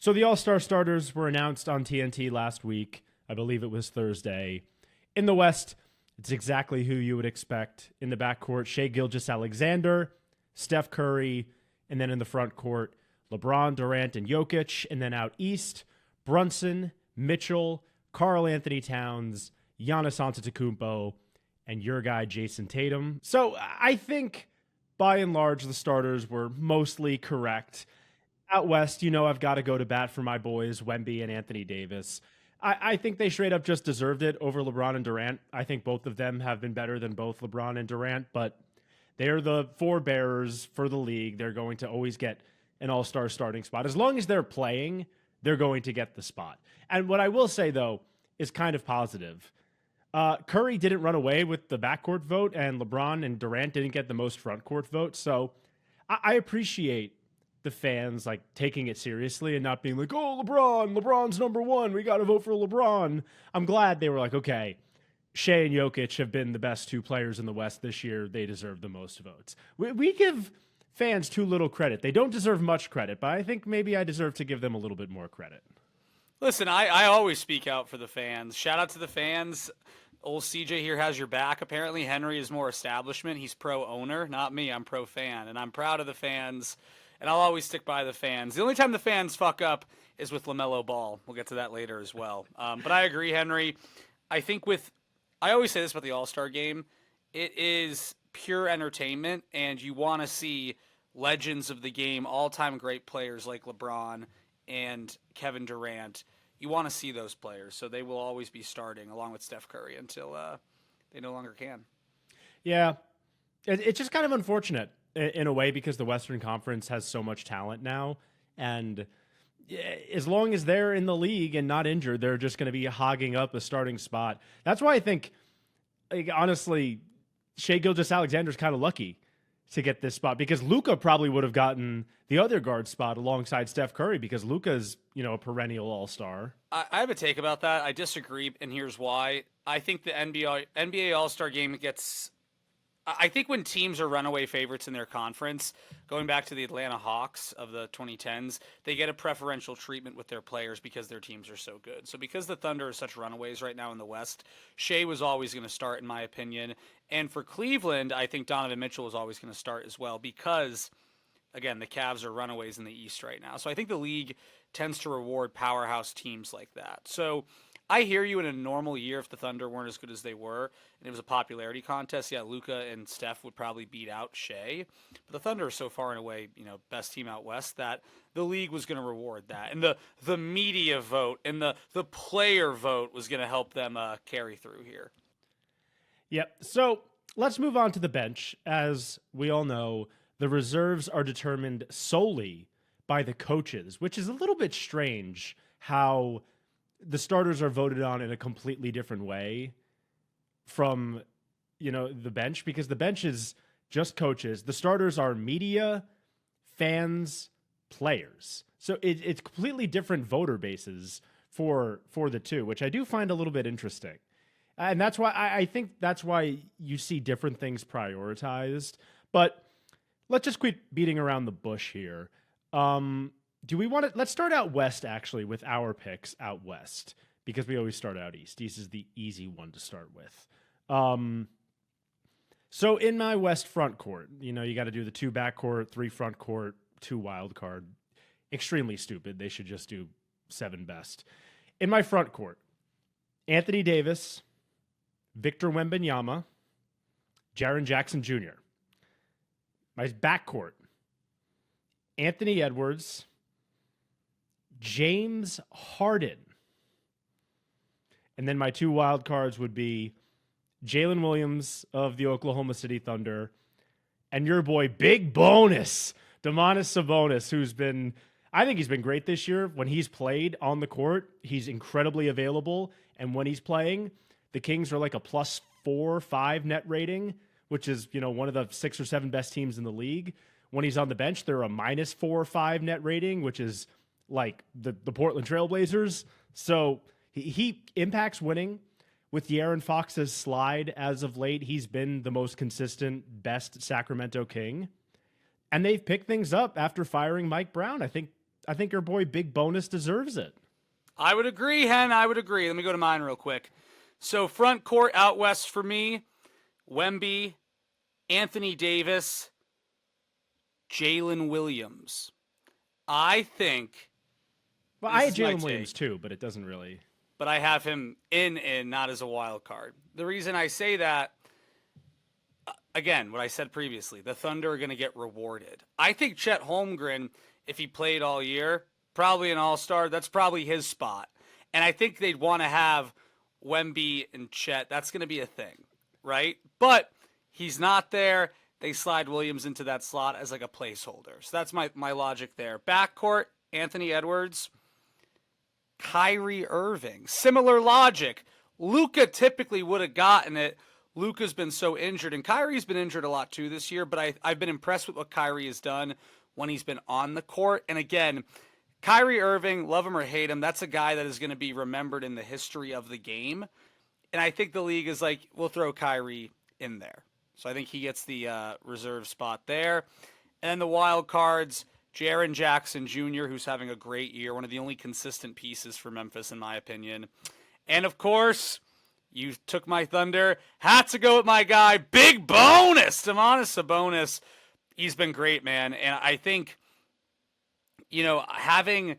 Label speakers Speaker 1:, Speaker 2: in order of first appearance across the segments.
Speaker 1: So the All-Star starters were announced on TNT last week. I believe it was Thursday. In the West, it's exactly who you would expect. In the backcourt, Shai Gilgeous-Alexander, Steph Curry, and then in the front court, LeBron, Durant, and Jokic. And then out east, Brunson, Mitchell, Karl Anthony Towns, Giannis Antetokounmpo, and your guy Jason Tatum. So I think by and large the starters were mostly correct. Out west, I've got to go to bat for my boys Wemby and Anthony Davis. I think they straight up just deserved it over LeBron and Durant. I think both of them have been better than both LeBron and Durant, but they're the forebearers for the league. They're going to always get an all-star starting spot. As long as they're playing, they're going to get the spot. And what I will say, though, is kind of positive. Curry didn't run away with the backcourt vote, and LeBron and Durant didn't get the most frontcourt votes. So I appreciate the fans taking it seriously and not being like, oh, LeBron's number one. We got to vote for LeBron. I'm glad they were like, okay, Shai and Jokic have been the best two players in the West this year. They deserve the most votes. We give fans too little credit. They don't deserve much credit, but I think maybe I deserve to give them a little bit more credit.
Speaker 2: Listen, I always speak out for the fans. Shout out to the fans. Old CJ here has your back. Apparently, Henry is more establishment. He's pro-owner, not me. I'm pro-fan, and I'm proud of the fans, and I'll always stick by the fans. The only time the fans fuck up is with LaMelo Ball. We'll get to that later as well. But I agree, Henry. I think I always say this about the All-Star game. It is pure entertainment, and you want to see legends of the game, all-time great players like LeBron and Kevin Durant. You want to see those players, so they will always be starting along with Steph Curry until they no longer can.
Speaker 1: Yeah, it's just kind of unfortunate in a way because the Western Conference has so much talent now, and as long as they're in the league and not injured, they're just going to be hogging up a starting spot. That's why I think, honestly, Shai Gilgeous-Alexander is kind of lucky to get this spot because Luka probably would have gotten the other guard spot alongside Steph Curry because Luka's, a perennial all-star.
Speaker 2: I have a take about that. I disagree, and here's why. I think the NBA All-Star game gets... I think when teams are runaway favorites in their conference, going back to the Atlanta Hawks of the 2010s, they get a preferential treatment with their players because their teams are so good. So because the Thunder are such runaways right now in the West, Shai was always going to start, in my opinion. And for Cleveland, I think Donovan Mitchell was always going to start as well because, again, the Cavs are runaways in the East right now. So I think the league tends to reward powerhouse teams like that. So I hear you in a normal year if the Thunder weren't as good as they were and it was a popularity contest. Yeah, Luka and Steph would probably beat out Shai. But the Thunder are so far and away, best team out West that the league was going to reward that. And the media vote and the player vote was going to help them carry through here.
Speaker 1: Yep. So let's move on to the bench. As we all know, the reserves are determined solely by the coaches, which is a little bit strange how the starters are voted on in a completely different way from, the bench, because the bench is just coaches. The starters are media, fans, players. So it's completely different voter bases for the two, which I do find a little bit interesting. And that's why I think that's why you see different things prioritized. But let's just quit beating around the bush here. Do we want to? Let's start out west, actually, with our picks out west, because we always start out east. East is the easy one to start with. So in my west front court, you got to do the 2 backcourt, 3 front court, 2 wild card. Extremely stupid. They should just do 7 best. In my front court, Anthony Davis, Victor Wembanyama, Jaren Jackson Jr. My backcourt, Anthony Edwards, James Harden. And then my 2 wild cards would be Jalen Williams of the Oklahoma City Thunder and your boy, big bonus, Domantas Sabonis, I think he's been great this year. When he's played on the court, he's incredibly available. And when he's playing, the Kings are like a +4 or 5 net rating, which is, one of the 6 or 7 best teams in the league. When he's on the bench, they're a -4 or 5 net rating, which is like the Portland Trailblazers. So he impacts winning. With De'Aaron Fox's slide as of late, he's been the most consistent, best Sacramento King. And they've picked things up after firing Mike Brown. I think I think your boy Big Bonus deserves it.
Speaker 2: I would agree, Hen. I would agree. Let me go to mine real quick. So front court out west for me, Wemby, Anthony Davis, Jalen Williams. I think.
Speaker 1: Well, I had Jalen Williams too, but it doesn't really.
Speaker 2: But I have him in, not as a wild card. The reason I say that, again, what I said previously, the Thunder are going to get rewarded. I think Chet Holmgren, if he played all year, probably an all-star. That's probably his spot. And I think they'd want to have Wemby and Chet. That's going to be a thing, right? But he's not there. They slide Williams into that slot as like a placeholder. So that's my logic there. Backcourt, Anthony Edwards, Kyrie Irving. Similar logic. Luka typically would have gotten it. Luka's been so injured, and Kyrie's been injured a lot too this year, but I've been impressed with what Kyrie has done when he's been on the court. And again, Kyrie Irving, love him or hate him, that's a guy that is going to be remembered in the history of the game. And I think the league is like, we'll throw Kyrie in there. So I think he gets the reserve spot there. And then the wild cards, Jaren Jackson Jr., who's having a great year, one of the only consistent pieces for Memphis, in my opinion. And, of course, you took my thunder. Had to go with my guy, Big Bonus, Domantas Sabonis. He's been great, man. And I think, having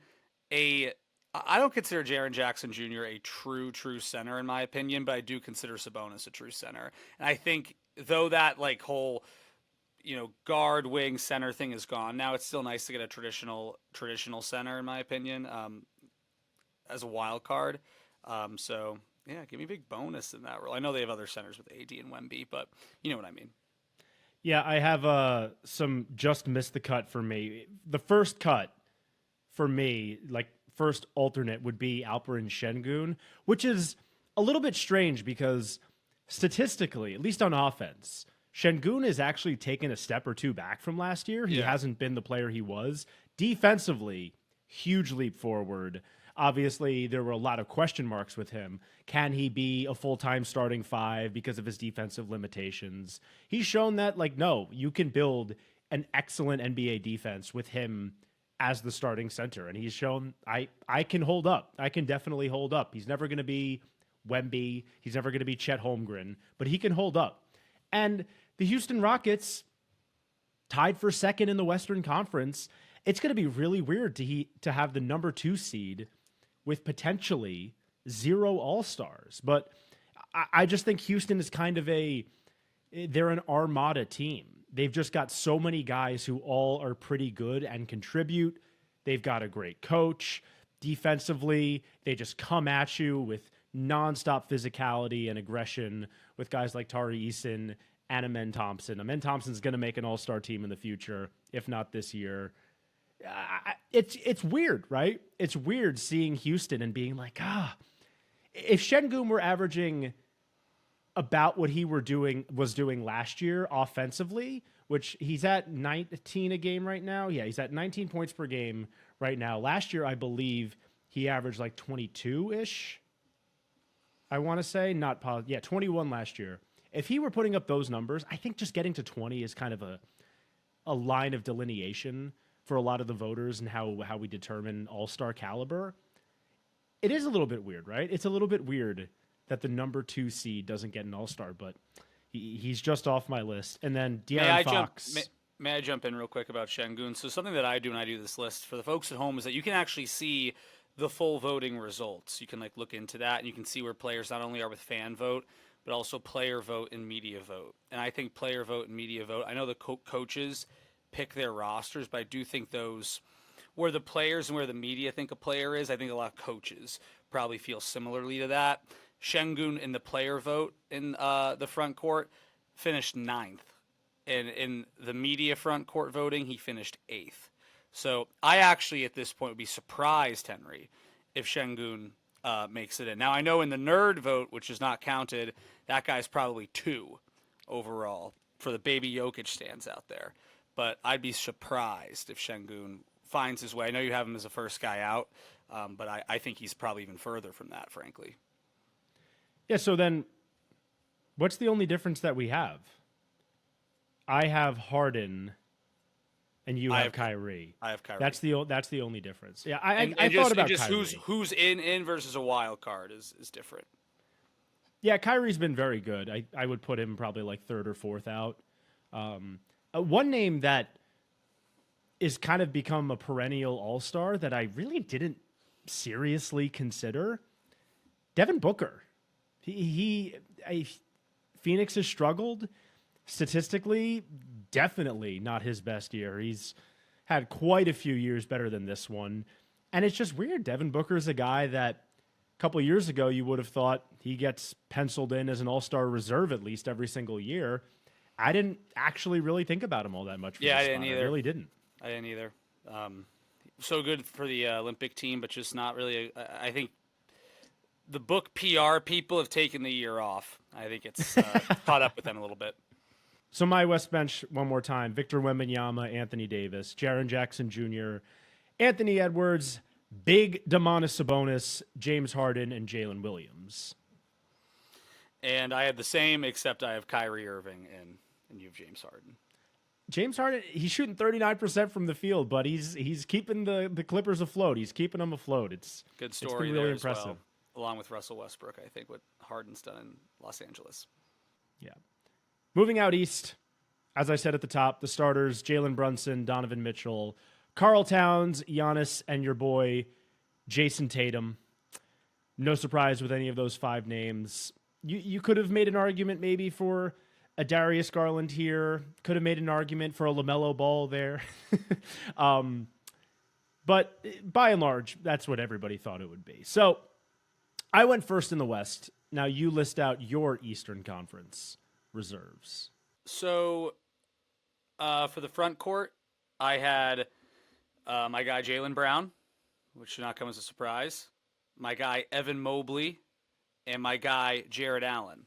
Speaker 2: I don't consider Jaren Jackson Jr. a true center, in my opinion, but I do consider Sabonis a true center. And I think, though that, whole guard, wing, center thing is gone. Now it's still nice to get a traditional center, in my opinion, as a wild card. So yeah, give me Big Bonus in that role. I know they have other centers with AD and Wemby, but you know what I mean.
Speaker 1: Yeah, I have some just missed the cut for me. The first cut for me, first alternate, would be Alperen Şengün, which is a little bit strange because statistically, at least on offense, Şengün is actually taken a step or two back from last year. He hasn't been the player he was. Defensively, huge leap forward. Obviously, there were a lot of question marks with him. Can he be a full-time starting five because of his defensive limitations? He's shown that, no, you can build an excellent NBA defense with him as the starting center. And he's shown I can hold up. I can definitely hold up. He's never going to be Wemby. He's never going to be Chet Holmgren, but he can hold up. And the Houston Rockets, tied for second in the Western Conference, it's going to be really weird to have the number 2 seed with potentially 0 All-Stars. But I just think Houston is kind of they're an armada team. They've just got so many guys who all are pretty good and contribute. They've got a great coach. Defensively, they just come at you with nonstop physicality and aggression with guys like Tari Eason and Amen Thompson. Amen Thompson's going to make an all-star team in the future, if not this year. It's weird, right? It's weird seeing Houston and being like, if Şengün were averaging about what he was doing last year offensively, which he's at 19 a game right now. Yeah, he's at 19 points per game right now. Last year, I believe he averaged 22-ish. I want to say, not positive. Yeah, 21 last year. If he were putting up those numbers, I think just getting to 20 is kind of a line of delineation for a lot of the voters and how we determine all-star caliber. It is a little bit weird, right? It's a little bit weird that the number 2 seed doesn't get an all-star, but he's just off my list. And then De'Aaron Fox.
Speaker 2: May I jump in real quick about Şengün? So something that I do when I do this list for the folks at home is that you can actually see the full voting results. You can look into that, and you can see where players not only are with fan vote, but also player vote and media vote. And I think player vote and media vote, I know the coaches pick their rosters, but I do think those, where the players and where the media think a player is, I think a lot of coaches probably feel similarly to that. Şengün in the player vote in the front court finished 9th. And in the media front court voting, he finished 8th. So I actually, at this point, would be surprised, Henry, if Şengün makes it in. Now, I know in the nerd vote, which is not counted, that guy's probably 2 overall for the baby Jokic stands out there. But I'd be surprised if Şengün finds his way. I know you have him as a first guy out, but I think he's probably even further from that, frankly.
Speaker 1: Yeah, so then what's the only difference that we have? I have Harden and you have Kyrie.
Speaker 2: I have Kyrie.
Speaker 1: That's the only difference. Yeah, I
Speaker 2: and
Speaker 1: thought about
Speaker 2: just
Speaker 1: Kyrie.
Speaker 2: who's in versus a wild card is different.
Speaker 1: Yeah, Kyrie's been very good. I would put him probably like third or fourth out. One name that is kind of become a perennial all-star that I really didn't seriously consider, Devin Booker. Phoenix has struggled statistically, definitely not his best year. He's had quite a few years better than this one. And it's just weird. Devin Booker is a guy that a couple of years ago you would have thought he gets penciled in as an all-star reserve at least every single year. I didn't actually really think about him all that much.
Speaker 2: I didn't either.
Speaker 1: I really didn't.
Speaker 2: I didn't either. So good for the Olympic team, but just not really. I think the book PR people have taken the year off. I think it's caught up with them a little bit.
Speaker 1: So my West Bench one more time: Victor Wembanyama, Anthony Davis, Jaren Jackson Jr., Anthony Edwards, Big Domantas Sabonis, James Harden, and Jalen Williams.
Speaker 2: And I have the same, except I have Kyrie Irving and you have James Harden.
Speaker 1: James Harden, he's shooting 39% from the field, but he's keeping the Clippers afloat. He's keeping them afloat. It's
Speaker 2: good story.
Speaker 1: It's been really impressive.
Speaker 2: Well, along with Russell Westbrook, I think what Harden's done in Los Angeles.
Speaker 1: Yeah. Moving out east, as I said at the top, the starters: Jalen Brunson, Donovan Mitchell, Karl Towns, Giannis, and your boy Jason Tatum. No surprise with any of those five names. You could have made an argument maybe for a Darius Garland here. Could have made an argument for a LaMelo Ball there. But by and large, that's what everybody thought it would be. So I went first in the West. Now you list out your Eastern Conference reserves.
Speaker 2: So for the front court, I had my guy Jaylen Brown, which should not come as a surprise. My guy Evan Mobley, and my guy Jared Allen.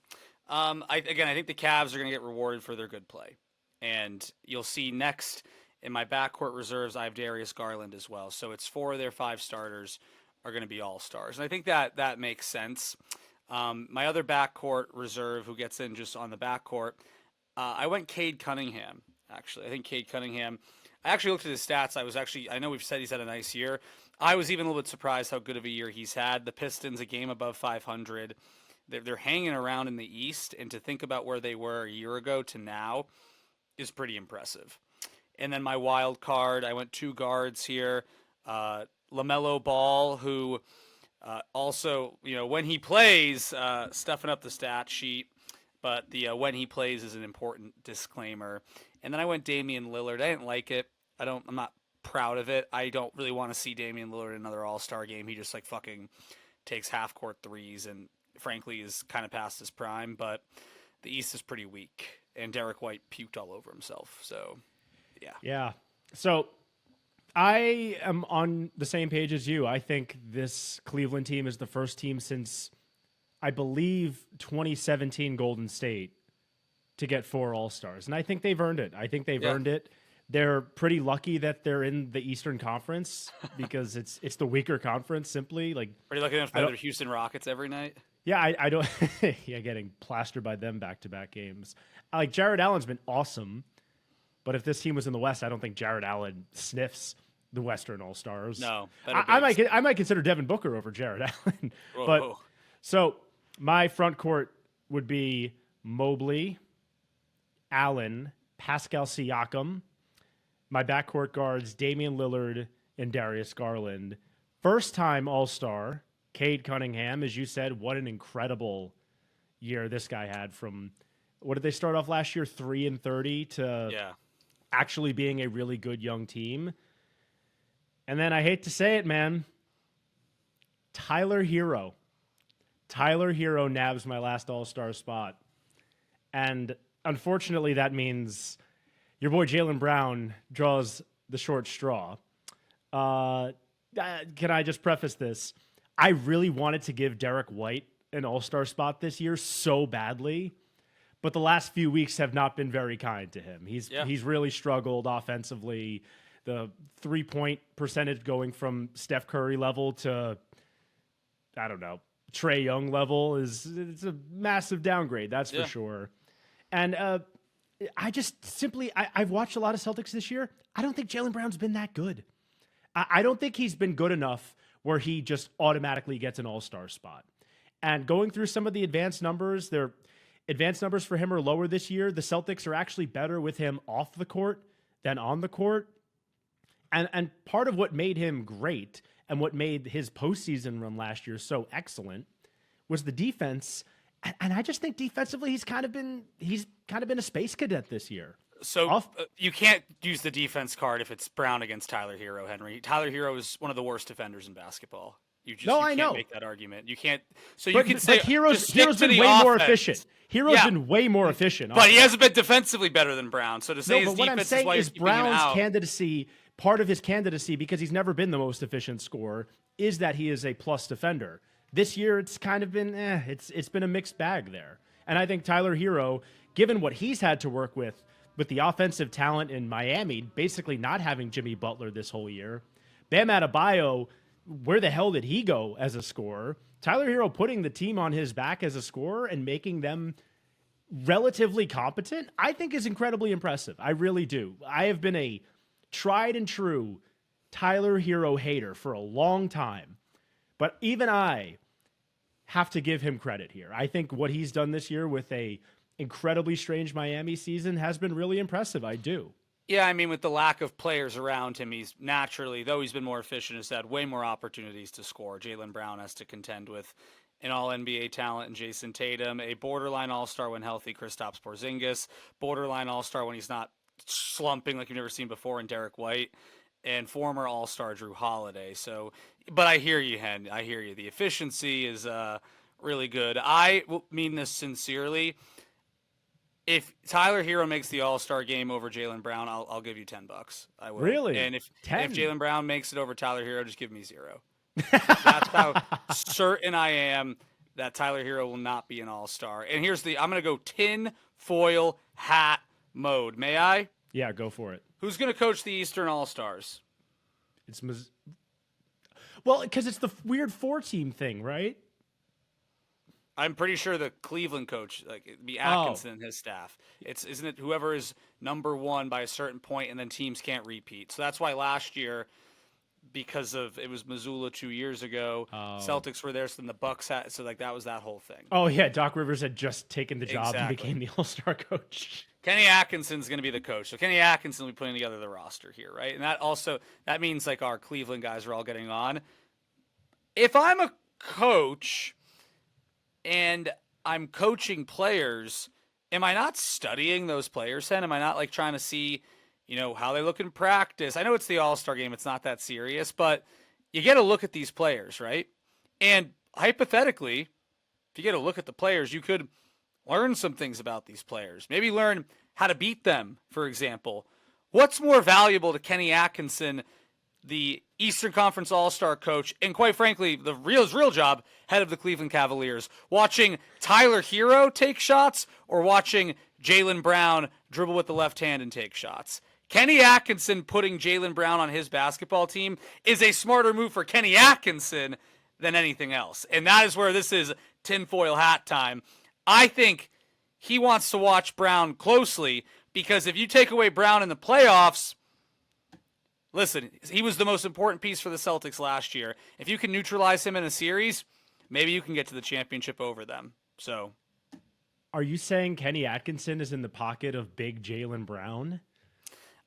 Speaker 2: I think the Cavs are going to get rewarded for their good play. And you'll see next in my backcourt reserves, I have Darius Garland as well. So it's 4 of their 5 starters are going to be all-stars. And I think that makes sense. My other backcourt reserve, who gets in just on the backcourt, I went Cade Cunningham, actually. I think Cade Cunningham, I actually looked at his stats. I know we've said he's had a nice year. I was even a little bit surprised how good of a year he's had. The Pistons, a game above 500. They're hanging around in the East, and to think about where they were a year ago to now is pretty impressive. And then my wild card, I went 2 guards here. LaMelo Ball, who also, when he plays, stuffing up the stat sheet, but the when he plays is an important disclaimer. And then I went Damian Lillard. I didn't like it. I'm not proud of it. I don't really want to see Damian Lillard in another All-Star game. He just fucking takes half-court threes and frankly is kind of past his prime, but the East is pretty weak, and Derek White puked all over himself. So, yeah.
Speaker 1: Yeah. So I am on the same page as you. I think this Cleveland team is the first team since, I believe, 2017 Golden State to get 4 All-Stars, and I think they've earned it. I think they've earned it. They're pretty lucky that they're in the Eastern Conference because it's the weaker conference. Simply,
Speaker 2: pretty lucky enough to play the Houston Rockets every night.
Speaker 1: Yeah, I don't. Yeah, getting plastered by them back-to-back games. Jared Allen's been awesome, but if this team was in the West, I don't think Jared Allen sniffs the Western All-Stars.
Speaker 2: No,
Speaker 1: I might consider Devin Booker over Jared Allen.
Speaker 2: Whoa.
Speaker 1: But so my front court would be Mobley, Allen, Pascal Siakam. My backcourt guards, Damian Lillard and Darius Garland. First-time All-Star, Cade Cunningham. As you said, what an incredible year this guy had from, what did they start off last year, 3-30 to actually being a really good young team. And then I hate to say it, man, Tyler Hero. Tyler Hero nabs my last All-Star spot. And unfortunately, that means your boy Jaylen Brown draws the short straw. Can I just preface this? I really wanted to give Derek White an All-Star spot this year so badly, but the last few weeks have not been very kind to him. He's really struggled offensively. The 3-point percentage going from Steph Curry level to, I don't know, Trae Young level it's a massive downgrade, that's for sure. And I just simply, I've watched a lot of Celtics this year. I don't think Jaylen Brown's been that good. I don't think he's been good enough where he just automatically gets an all-star spot. And going through some of the advanced numbers, their advanced numbers for him are lower this year. The Celtics are actually better with him off the court than on the court. And part of what made him great and what made his postseason run last year so excellent was the defense. And I just think defensively, he's kind of been a space cadet this year.
Speaker 2: So you can't use the defense card if it's Brown against Tyler Hero, Henry. Tyler Hero is one of the worst defenders in basketball. You can't make that argument. You can't. So you can say
Speaker 1: Hero's been way more efficient. Hero's been way more efficient.
Speaker 2: But he hasn't been defensively better than Brown. So to say his defense is why he's keeping him out.
Speaker 1: Brown's candidacy, part of his candidacy, because he's never been the most efficient scorer, is that he is a plus defender. This year, it's kind of been, it's been a mixed bag there. And I think Tyler Hero, given what he's had to work with the offensive talent in Miami, basically not having Jimmy Butler this whole year, Bam Adebayo, where the hell did he go as a scorer? Tyler Hero putting the team on his back as a scorer and making them relatively competent, I think is incredibly impressive. I really do. I have been a tried and true Tyler Hero hater for a long time. But even I have to give him credit here. I think what he's done this year with a incredibly strange Miami season has been really impressive. I do.
Speaker 2: Yeah, I mean, with the lack of players around him, he's naturally, though he's been more efficient, has had way more opportunities to score. Jaylen Brown has to contend with an all-NBA talent in Jason Tatum, a borderline all-star when healthy Kristaps Porzingis, borderline all-star when he's not slumping like you've never seen before in Derek White, and former all-star Drew Holiday. So, but I hear you, Hen. I hear you. The efficiency is really good. I mean this sincerely. If Tyler Hero makes the All-Star game over Jaylen Brown, I'll give you $10. I will.
Speaker 1: Really?
Speaker 2: And if Jaylen Brown makes it over Tyler Hero, just give me $0. That's how certain I am that Tyler Hero will not be an All-Star. And I'm going to go tin foil hat mode. May I?
Speaker 1: Yeah, go for it.
Speaker 2: Who's going to coach the Eastern All-Stars?
Speaker 1: Well, because it's the weird 4-team thing, right?
Speaker 2: I'm pretty sure the Cleveland coach, like it'd be Atkinson and his staff. Isn't it whoever is number one by a certain point, and then teams can't repeat. So that's why last year, because it was Missoula 2 years ago, Celtics were there, so then the Bucks had, so like that was that whole thing.
Speaker 1: Oh yeah, Doc Rivers had just taken the job and became the All-Star coach.
Speaker 2: Kenny Atkinson's going to be the coach. So Kenny Atkinson will be putting together the roster here, right? And that means like our Cleveland guys are all getting on. If I'm a coach and I'm coaching players, am I not studying those players then? Am I not like trying to see, how they look in practice? I know it's the All-Star game. It's not that serious, but you get to look at these players, right? And hypothetically, if you get a look at the players, you could learn some things about these players. Maybe learn how to beat them, for example. What's more valuable to Kenny Atkinson, the Eastern Conference All-Star coach, and quite frankly, the real job, head of the Cleveland Cavaliers, watching Tyler Hero take shots or watching Jaylen Brown dribble with the left hand and take shots? Kenny Atkinson putting Jaylen Brown on his basketball team is a smarter move for Kenny Atkinson than anything else. And that is where this is tinfoil hat time. I think he wants to watch Brown closely because if you take away Brown in the playoffs, listen, he was the most important piece for the Celtics last year. If you can neutralize him in a series, maybe you can get to the championship over them. So,
Speaker 1: are you saying Kenny Atkinson is in the pocket of big Jaylen Brown?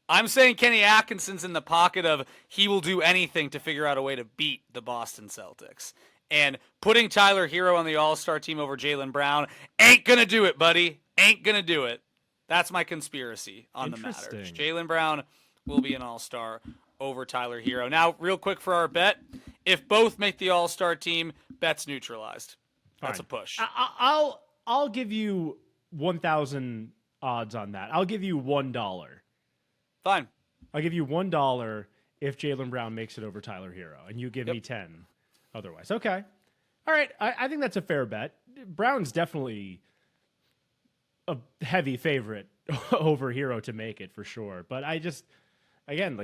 Speaker 2: I'm saying Kenny Atkinson's in the pocket of he will do anything to figure out a way to beat the Boston Celtics. And putting Tyler Hero on the All-Star team over Jaylen Brown ain't going to do it, buddy. Ain't going to do it. That's my conspiracy on the matter. Jaylen Brown will be an All-Star over Tyler Hero. Now, real quick for our bet, if both make the All-Star team, bet's neutralized. That's a push.
Speaker 1: I'll give you 1,000 odds on that. I'll give you $1.
Speaker 2: Fine.
Speaker 1: I'll give you $1 if Jaylen Brown makes it over Tyler Hero, and you give me 10 otherwise. Okay. All right. I think that's a fair bet. Brown's definitely a heavy favorite over Hero to make it for sure. But I just, again,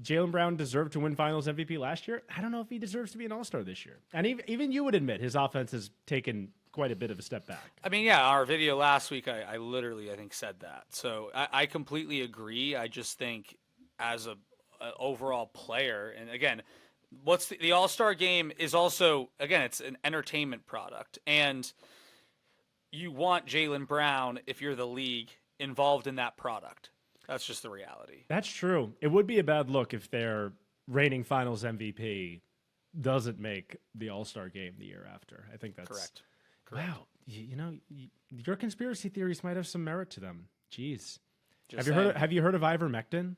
Speaker 1: Jaylen Brown deserved to win Finals MVP last year. I don't know if he deserves to be an All-Star this year. And even you would admit his offense has taken quite a bit of a step back.
Speaker 2: I mean, yeah, our video last week, I literally, I think, said that. So I completely agree. I just think as a overall player, and again, what's the All-Star game is also, again, it's an entertainment product. And you want Jaylen Brown, if you're the league, involved in that product. That's just the reality.
Speaker 1: That's true. It would be a bad look if their reigning Finals MVP doesn't make the All-Star game the year after. I think that's
Speaker 2: correct.
Speaker 1: Wow. Your conspiracy theories might have some merit to them. Jeez.
Speaker 2: Just
Speaker 1: Have you heard of ivermectin?